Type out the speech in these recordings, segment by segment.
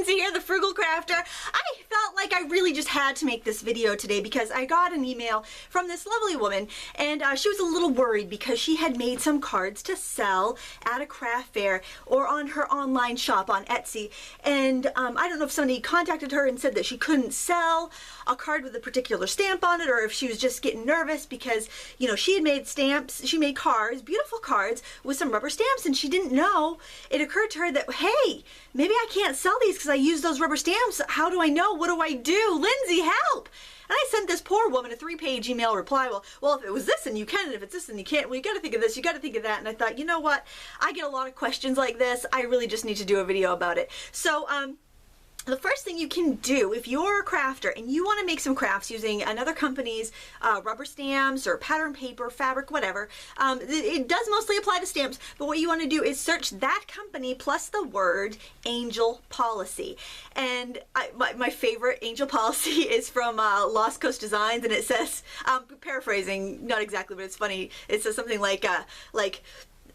Lindsay here, the Frugal Crafter. I felt like I really just had to make this video today because I got an email from this lovely woman, and she was a little worried because she had made some cards to sell at a craft fair or on her online shop on Etsy, and I don't know if somebody contacted her and said that she couldn't sell a card with a particular stamp on it, or if she was just getting nervous because, you know, she had made stamps, she made cards, beautiful cards with some rubber stamps, and she didn't know. It occurred to her that, hey, maybe I can't sell these because I use those rubber stamps. How do I know? What do I do? Lindsay, help! And I sent this poor woman a 3-page email reply. Well, if it was this, then you can, and if it's this, then you can't. Well, you got to think of this, you got to think of that. And I thought, you know what? I get a lot of questions like this. I really just need to do a video about it. So, the first thing you can do if you're a crafter and you want to make some crafts using another company's rubber stamps or pattern paper, fabric, whatever, it does mostly apply to stamps, but what you want to do is search that company plus the word Angel Policy. And my favorite Angel Policy is from Lost Coast Designs, and it says, paraphrasing, not exactly, but it's funny, it says something like,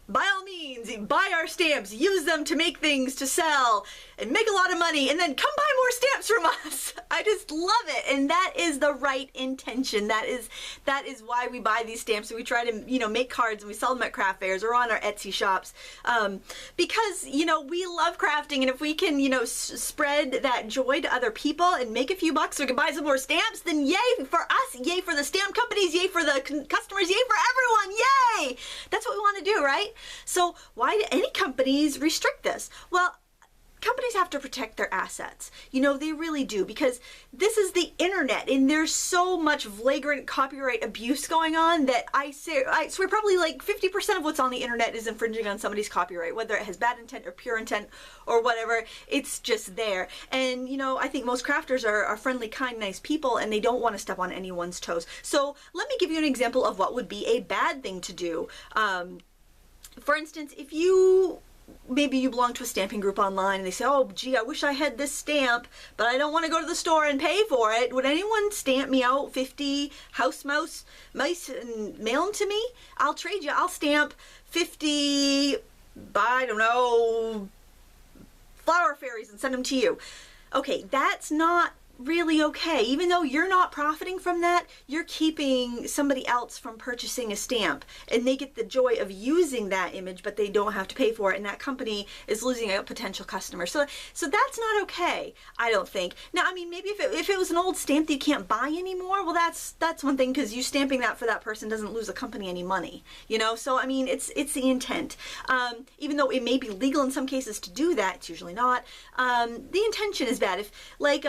by all means, buy our stamps, use them to make things to sell, and make a lot of money, and then come buy more stamps from us. I just love it, and that is the right intention. That is why we buy these stamps, and we try to, you know, make cards, and we sell them at craft fairs or on our Etsy shops, because, you know, we love crafting, and if we can, you know, spread that joy to other people and make a few bucks so we can buy some more stamps, then yay for us, yay for the stamp companies, yay for the customers, yay for everyone, yay! That's what we want to do, right? So why do any companies restrict this? Well, companies have to protect their assets. You know, they really do, because this is the internet, and there's so much flagrant copyright abuse going on that I swear probably like 50% of what's on the internet is infringing on somebody's copyright, whether it has bad intent or pure intent or whatever. It's just there. And, you know, I think most crafters are friendly, kind, nice people, and they don't want to step on anyone's toes. So let me give you an example of what would be a bad thing to do. For instance, if maybe you belong to a stamping group online and they say, oh gee, I wish I had this stamp, but I don't want to go to the store and pay for it. Would anyone stamp me out 50 house mice and mail them to me? I'll trade you. I'll stamp 50, I don't know, flower fairies and send them to you. Okay, that's not really okay. Even though you're not profiting from that, you're keeping somebody else from purchasing a stamp, and they get the joy of using that image, but they don't have to pay for it, and that company is losing a potential customer. So that's not okay, I don't think. Now, I mean, maybe if it was an old stamp that you can't buy anymore, well, that's one thing, because you stamping that for that person doesn't lose the company any money, you know. So I mean, it's the intent. Even though it may be legal in some cases to do that, it's usually not. The intention is bad. If like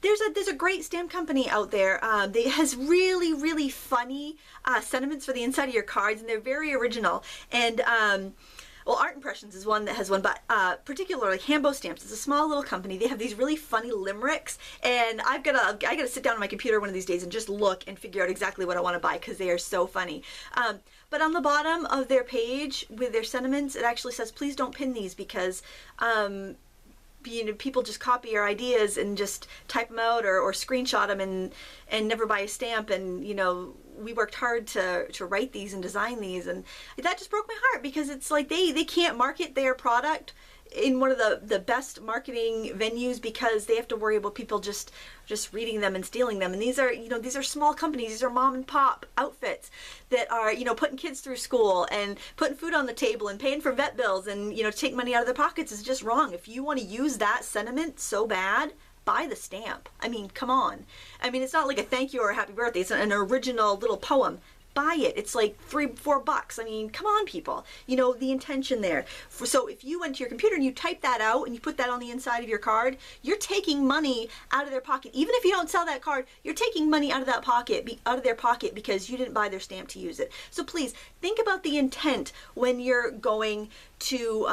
there's a great stamp company out there that has really funny sentiments for the inside of your cards, and they're very original. And well, Art Impressions is one that has one, but particularly Hambo Stamps. It's a small little company. They have these really funny limericks, and I gotta sit down on my computer one of these days and just look and figure out exactly what I want to buy, because they are so funny. But on the bottom of their page with their sentiments, it actually says, please don't pin these, because you know, people just copy your ideas and just type them out or screenshot them and never buy a stamp. And, you know, we worked hard to write these and design these, and that just broke my heart, because it's like they can't market their product in one of the best marketing venues, because they have to worry about people just reading them and stealing them. And these are, you know, these are small companies, these are mom and pop outfits that are, you know, putting kids through school and putting food on the table and paying for vet bills, and, you know, take money out of their pockets is just wrong. If you want to use that sentiment so bad, buy the stamp. I mean, come on. I mean, it's not like a thank you or a happy birthday. It's an original little poem. Buy it. It's like $3-4. I mean, come on, people. You know, the intention there. So if you went to your computer and you type that out and you put that on the inside of your card, you're taking money out of their pocket. Even if you don't sell that card, you're taking money out of that pocket, out of their pocket, because you didn't buy their stamp to use it. So please think about the intent when you're going to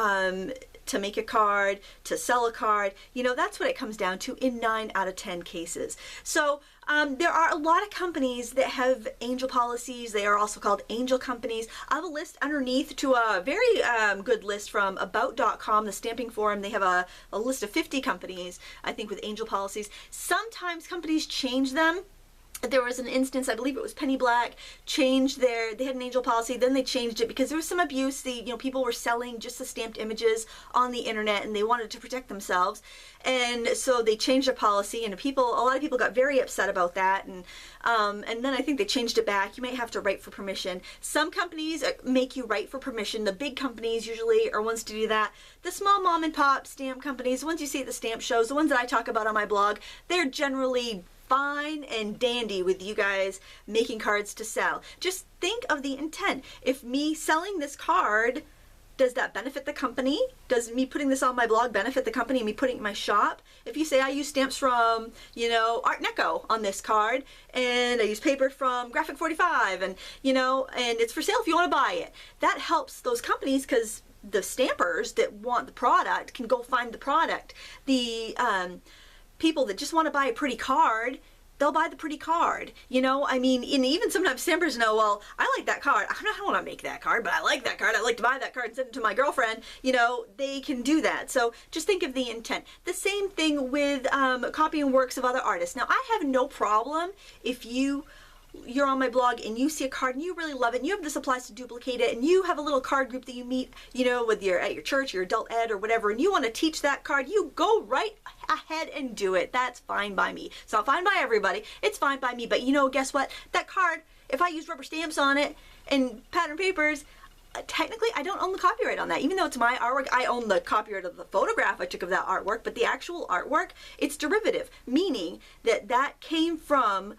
make a card, to sell a card. You know, that's what it comes down to in 9 out of 10 cases. So there are a lot of companies that have angel policies. They are also called angel companies. I have a list underneath to a very good list from about.com, the stamping forum. They have a list of 50 companies, I think, with angel policies. Sometimes companies change them there was an instance, I believe it was Penny Black, they had an angel policy, then they changed it because there was some abuse. People were selling just the stamped images on the internet and they wanted to protect themselves. And so they changed their policy, and a lot of people got very upset about that. And then I think they changed it back. You might have to write for permission. Some companies make you write for permission. The big companies usually are ones to do that. The small mom and pop stamp companies, the ones you see at the stamp shows, the ones that I talk about on my blog, they're generally fine and dandy with you guys making cards to sell. Just think of the intent. If me selling this card, does that benefit the company? Does me putting this on my blog benefit the company and me putting it in my shop? If you say I use stamps from, Art Deco on this card, and I use paper from Graphic 45, and it's for sale if you want to buy it, that helps those companies because the stampers that want the product can go find the product. The people that just want to buy a pretty card, they'll buy the pretty card. And even sometimes stampers know, well, I like that card. I don't want to make that card, but I like that card. I like to buy that card and send it to my girlfriend. They can do that. So just think of the intent. The same thing with copying works of other artists. Now, I have no problem if you're on my blog and you see a card and you really love it and you have the supplies to duplicate it and you have a little card group that you meet, at your church, your adult ed or whatever, and you want to teach that card, you go right ahead and do it. That's fine by me. It's not fine by everybody. It's fine by me. But guess what? That card, if I use rubber stamps on it and pattern papers, technically I don't own the copyright on that. Even though it's my artwork, I own the copyright of the photograph I took of that artwork, but the actual artwork, it's derivative, meaning that came from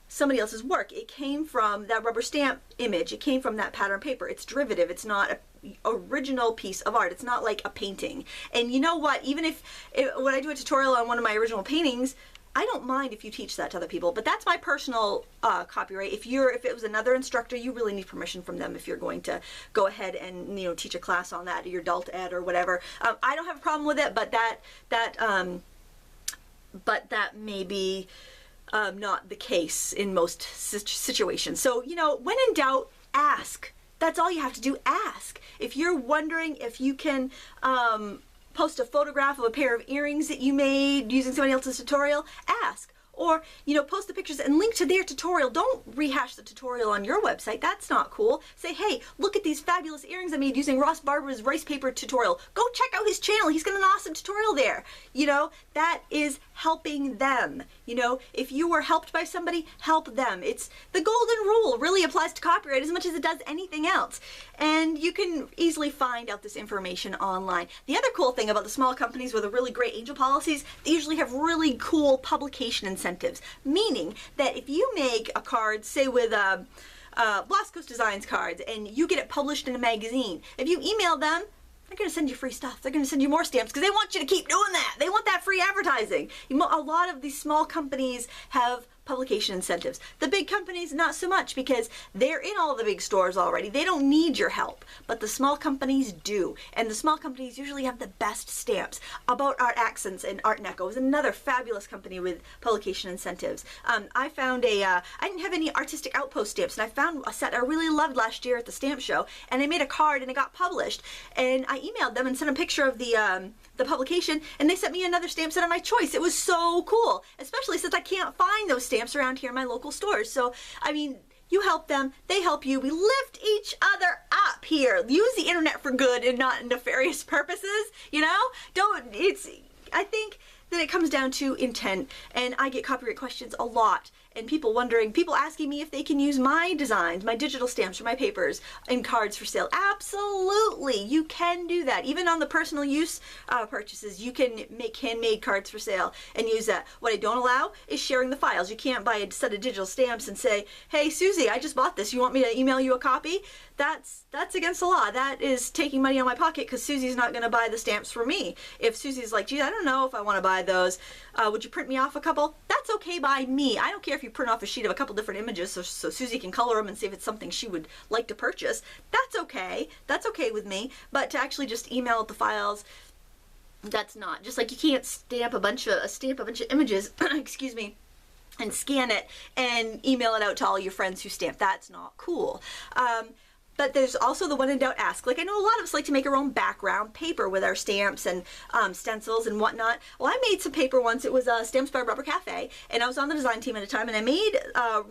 somebody else's work. It came from that rubber stamp image. It came from that pattern paper. It's derivative. It's not an original piece of art. It's not like a painting. And you know what? Even if when I do a tutorial on one of my original paintings, I don't mind if you teach that to other people, but that's my personal copyright. If it was another instructor, you really need permission from them if you're going to go ahead and teach a class on that, or your adult ed or whatever. I don't have a problem with it, but that may be not the case in most situations. So, when in doubt, ask. That's all you have to do, ask. If you're wondering if you can post a photograph of a pair of earrings that you made using somebody else's tutorial, ask. Or, post the pictures and link to their tutorial. Don't rehash the tutorial on your website. That's not cool. Say, hey, look at these fabulous earrings I made using Ross Barber's rice paper tutorial. Go check out his channel. He's got an awesome tutorial there. That is helping them. If you were helped by somebody, help them. It's the golden rule. Really applies to copyright as much as it does anything else. And you can easily find out this information online. The other cool thing about the small companies with the really great angel policies, they usually have really cool publication incentives. Meaning that if you make a card, say with Blasco's Designs cards, and you get it published in a magazine, if you email them, they're going to send you free stuff. They're going to send you more stamps because they want you to keep doing that. They want that free advertising. A lot of these small companies have publication incentives. The big companies, not so much, because they're in all the big stores already. They don't need your help, but the small companies do. And the small companies usually have the best stamps. About Art Accents and Art Deco is another fabulous company with publication incentives. I found I didn't have any Artistic Outpost stamps, and I found a set I really loved last year at the stamp show, and I made a card and it got published. And I emailed them and sent a picture of the publication, and they sent me another stamp set of my choice. It was so cool, especially since I can't find those stamps around here in my local stores. So, you help them, they help you. We lift each other up here. Use the internet for good and not nefarious purposes, I think that it comes down to intent, and I get copyright questions a lot. And people asking me if they can use my designs, my digital stamps or my papers in cards for sale. Absolutely, you can do that. Even on the personal use purchases, you can make handmade cards for sale and use that. What I don't allow is sharing the files. You can't buy a set of digital stamps and say, hey, Susie, I just bought this. You want me to email you a copy? That's against the law. That is taking money out of my pocket because Susie's not going to buy the stamps for me. If Susie's like, gee, I don't know if I want to buy those. Would you print me off a couple? That's okay by me. I don't care if you print off a sheet of a couple different images so Susie can color them and see if it's something she would like to purchase. That's okay. That's okay with me. But to actually just email the files, that's not. Just like you can't stamp a bunch of images, excuse me, and scan it and email it out to all your friends who stamp. That's not cool. But there's also the when in doubt, ask. Like, I know a lot of us like to make our own background paper with our stamps and stencils and whatnot. Well, I made some paper once. It was Stamps by Rubber Cafe, and I was on the design team at the time, and I made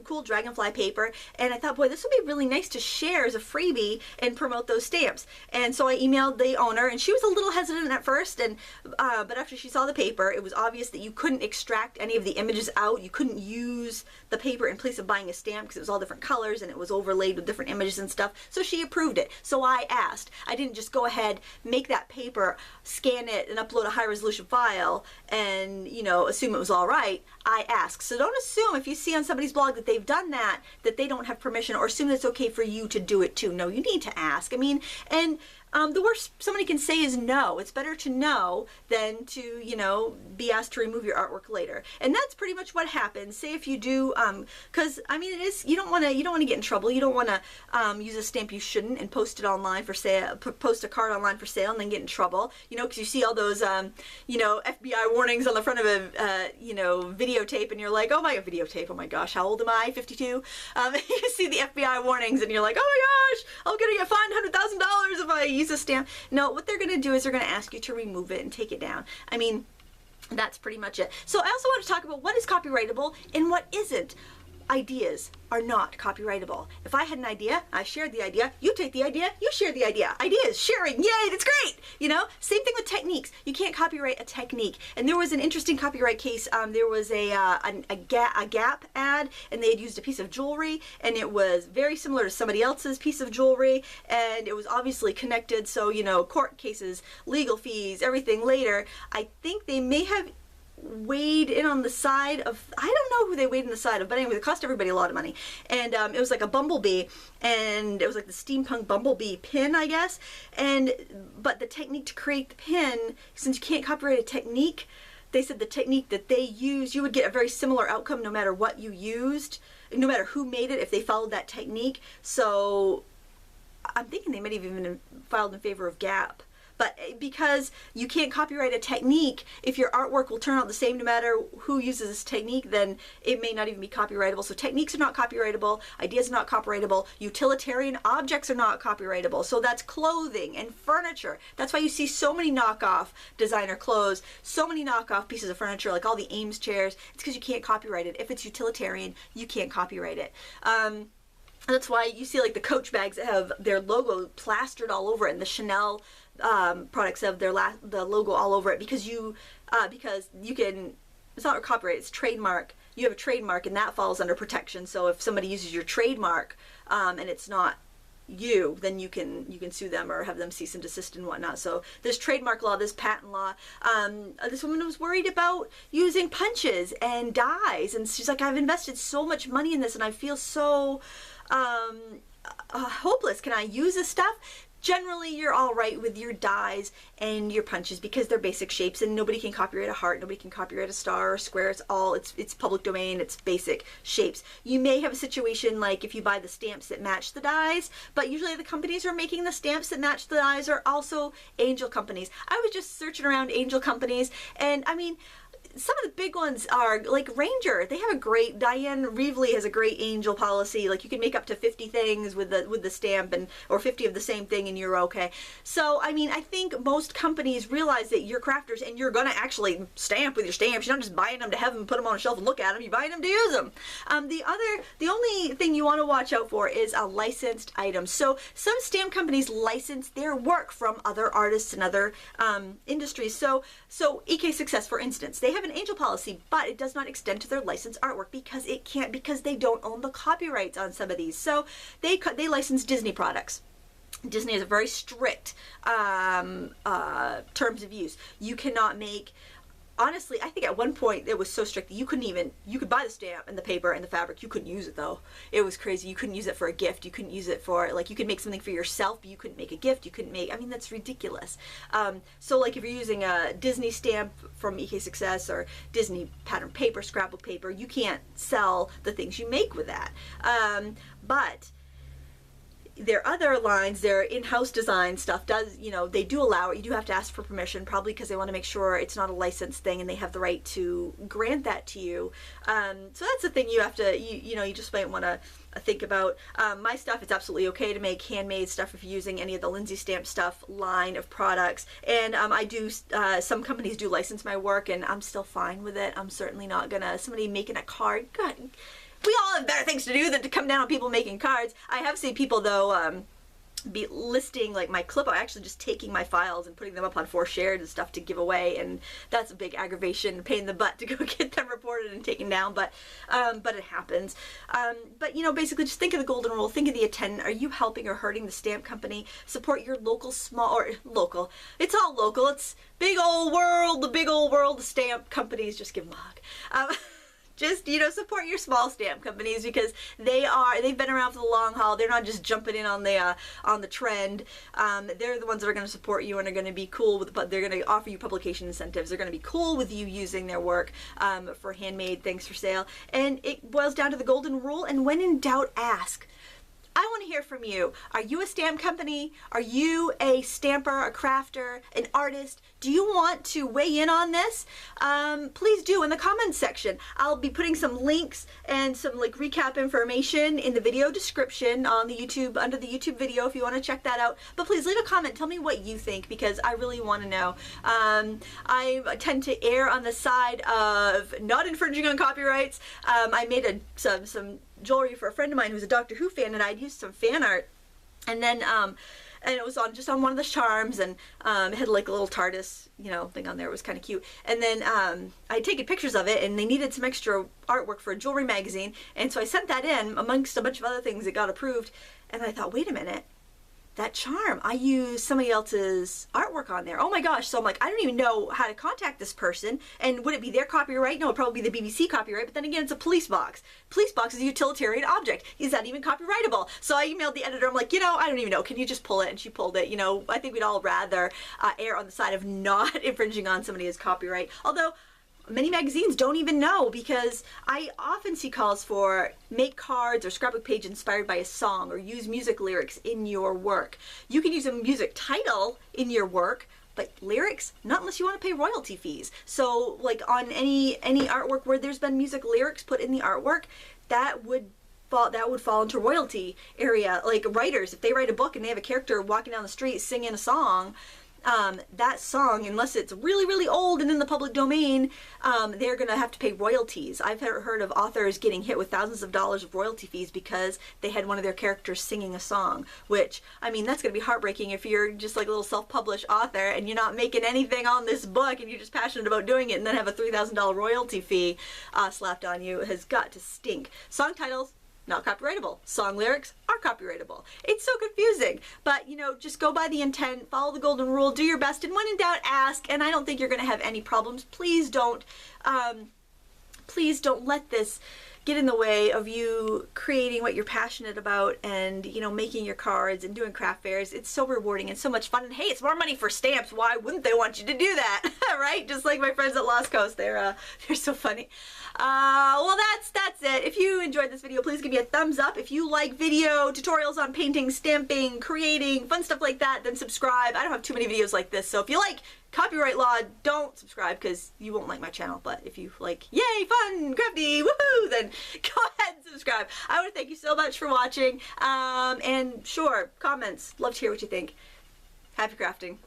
cool dragonfly paper, and I thought, boy, this would be really nice to share as a freebie and promote those stamps. And so I emailed the owner, and she was a little hesitant at first, and but after she saw the paper, it was obvious that you couldn't extract any of the images out. You couldn't use the paper in place of buying a stamp because it was all different colors and it was overlaid with different images and stuff. So she approved it. So I asked. I didn't just go ahead, make that paper, scan it, and upload a high resolution file and, you know, assume it was all right. I asked. So don't assume if you see on somebody's blog that they've done that they don't have permission, or assume it's okay for you to do it too. No, you need to ask. I mean, and the worst somebody can say is no. It's better to know than to, you know, be asked to remove your artwork later. And that's pretty much what happens. Say if you do, because I mean, it is, you don't want to get in trouble. You don't want to use a stamp you shouldn't and post it online for sale, post a card online for sale and then get in trouble. You know, because you see all those, you know, FBI warnings on the front of a, you know, videotape, and you're like, oh my videotape, oh my gosh, how old am I? 52. You see the FBI warnings, and you're like, oh my gosh, I'll get fined $100,000 if I use a stamp. No, what they're going to do is they're going to ask you to remove it and take it down. I mean, that's pretty much it. So I also want to talk about what is copyrightable and what isn't. Ideas are not copyrightable. If I had an idea, I shared the idea, you take the idea, you share the idea. Ideas, sharing, yay, that's great! You know, same thing with techniques. You can't copyright a technique. And there was an interesting copyright case. There was a Gap ad, and they had used a piece of jewelry, and it was very similar to somebody else's piece of jewelry, and it was obviously connected. So, you know, court cases, legal fees, everything later. I think they may have weighed in on the side of, I don't know who they weighed in the side of, but anyway, it cost everybody a lot of money. And it was like a bumblebee, and it was like the steampunk bumblebee pin, I guess. But the technique to create the pin, since you can't copyright a technique, they said the technique that they used, you would get a very similar outcome no matter what you used, no matter who made it, if they followed that technique. So I'm thinking they might have even filed in favor of Gap. But because you can't copyright a technique, if your artwork will turn out the same no matter who uses this technique, then it may not even be copyrightable. So techniques are not copyrightable, ideas are not copyrightable, utilitarian objects are not copyrightable. So that's clothing and furniture. That's why you see so many knockoff designer clothes, so many knockoff pieces of furniture, like all the Ames chairs. It's because you can't copyright it. If it's utilitarian, you can't copyright it. That's why you see like the Coach bags that have their logo plastered all over it, and the Chanel products have the logo all over it, because you can, it's not a copyright, it's trademark. You have a trademark, and that falls under protection. So if somebody uses your trademark and it's not you, then you can sue them or have them cease and desist and whatnot. So there's trademark law, there's patent law. This woman was worried about using punches and dies, and she's like, I've invested so much money in this and I feel so hopeless. Can I use this stuff? Generally, you're all right with your dies and your punches because they're basic shapes, and nobody can copyright a heart, nobody can copyright a star or square. It's public domain, it's basic shapes. You may have a situation like if you buy the stamps that match the dies, but usually the companies who are making the stamps that match the dies are also angel companies. I was just searching around angel companies, and I mean, some of the big ones are like Ranger. They have a great, Diane Reevely has a great angel policy. Like you can make up to 50 things with the stamp, or 50 of the same thing, and you're okay. So I mean, I think most companies realize that you're crafters and you're gonna actually stamp with your stamps. You're not just buying them to have them, put them on a shelf and look at them. You're buying them to use them. The only thing you want to watch out for is a licensed item. So some stamp companies license their work from other artists and other industries. So EK Success, for instance, they have an angel policy, but it does not extend to their licensed artwork because it can't, because they don't own the copyrights on some of these. So they license Disney products. Disney has a very strict terms of use. You cannot make, honestly, I think at one point it was so strict that you could buy the stamp and the paper and the fabric. You couldn't use it though. It was crazy. You couldn't use it for a gift. You couldn't use it for, like, you could make something for yourself, but you couldn't make a gift. You couldn't make, I mean, that's ridiculous. So like if you're using a Disney stamp from EK Success or Disney pattern paper, scrapbook paper, you can't sell the things you make with that. But their other lines, their in-house design stuff does, you know, they do allow it. You do have to ask for permission, probably because they want to make sure it's not a licensed thing and they have the right to grant that to you. So that's the thing you have to, you know, you just might want to think about. My stuff, it's absolutely okay to make handmade stuff if you're using any of the Lindsay Stamp Stuff line of products. And I do, some companies do license my work, and I'm still fine with it. I'm certainly not gonna, somebody making a card, God, we all have better things to do than to come down on people making cards. I have seen people, though, be listing like my clip, actually just taking my files and putting them up on 4Shared and stuff to give away, and that's a big aggravation, pain in the butt to go get them reported and taken down, but it happens. But you know, basically just think of the golden rule, think of the intent. Are you helping or hurting the stamp company? Support your local, small, or local, it's all local, it's big old world, the big old world of stamp companies, just give them a hug. Just, you know, support your small stamp companies, because they've been around for the long haul. They're not just jumping in on the trend. They're the ones that are going to support you and are going to be cool with, but they're going to offer you publication incentives. They're going to be cool with you using their work for handmade things for sale. And it boils down to the golden rule, and when in doubt, ask. I want to hear from you. Are you a stamp company? Are you a stamper, a crafter, an artist? Do you want to weigh in on this? Please do in the comments section. I'll be putting some links and some like recap information in the video description on the YouTube, under the YouTube video, if you want to check that out. But please leave a comment. Tell me what you think, because I really want to know. I tend to err on the side of not infringing on copyrights. I made some jewelry for a friend of mine who's a Doctor Who fan, and I'd used some fan art, and then and it was on just on one of the charms, and it had like a little TARDIS, you know, thing on there. It was kind of cute. And then I'd taken pictures of it, and they needed some extra artwork for a jewelry magazine, and so I sent that in amongst a bunch of other things that got approved. And I thought, wait a minute, that charm, I used somebody else's artwork on there. Oh my gosh. So I'm like, I don't even know how to contact this person. And would it be their copyright? No, it'd probably be the BBC copyright. But then again, it's a police box. Police box is a utilitarian object. Is that even copyrightable? So I emailed the editor. I'm like, you know, I don't even know. Can you just pull it? And she pulled it. You know, I think we'd all rather err on the side of not infringing on somebody's copyright. Although many magazines don't even know, because I often see calls for make cards or scrapbook page inspired by a song, or use music lyrics in your work. You can use a music title in your work, but lyrics, not unless you want to pay royalty fees. So like on any artwork where there's been music lyrics put in the artwork, that would fall into royalty area. Like writers, if they write a book and they have a character walking down the street singing a song, that song, unless it's really, really old and in the public domain, they're going to have to pay royalties. I've heard of authors getting hit with thousands of dollars of royalty fees because they had one of their characters singing a song, which, I mean, that's going to be heartbreaking if you're just like a little self-published author and you're not making anything on this book and you're just passionate about doing it, and then have a $3,000 royalty fee slapped on you. It has got to stink. Song titles, not copyrightable. Song lyrics are copyrightable. It's so confusing, but you know, just go by the intent, follow the golden rule, do your best, and when in doubt, ask. And I don't think you're going to have any problems. Please don't let this get in the way of you creating what you're passionate about, and you know, making your cards and doing craft fairs. It's so rewarding and so much fun, and hey, it's more money for stamps. Why wouldn't they want you to do that? Right? Just like my friends at Lost Coast, they're so funny. Well, that's it. If you enjoyed this video, please give me a thumbs up. If you like video tutorials on painting, stamping, creating, fun stuff like that, then subscribe. I don't have too many videos like this, so if you like copyright law, don't subscribe, because you won't like my channel. But if you like, yay, fun, crafty, woohoo, then go ahead and subscribe. I want to thank you so much for watching, and sure, comments, love to hear what you think. Happy crafting.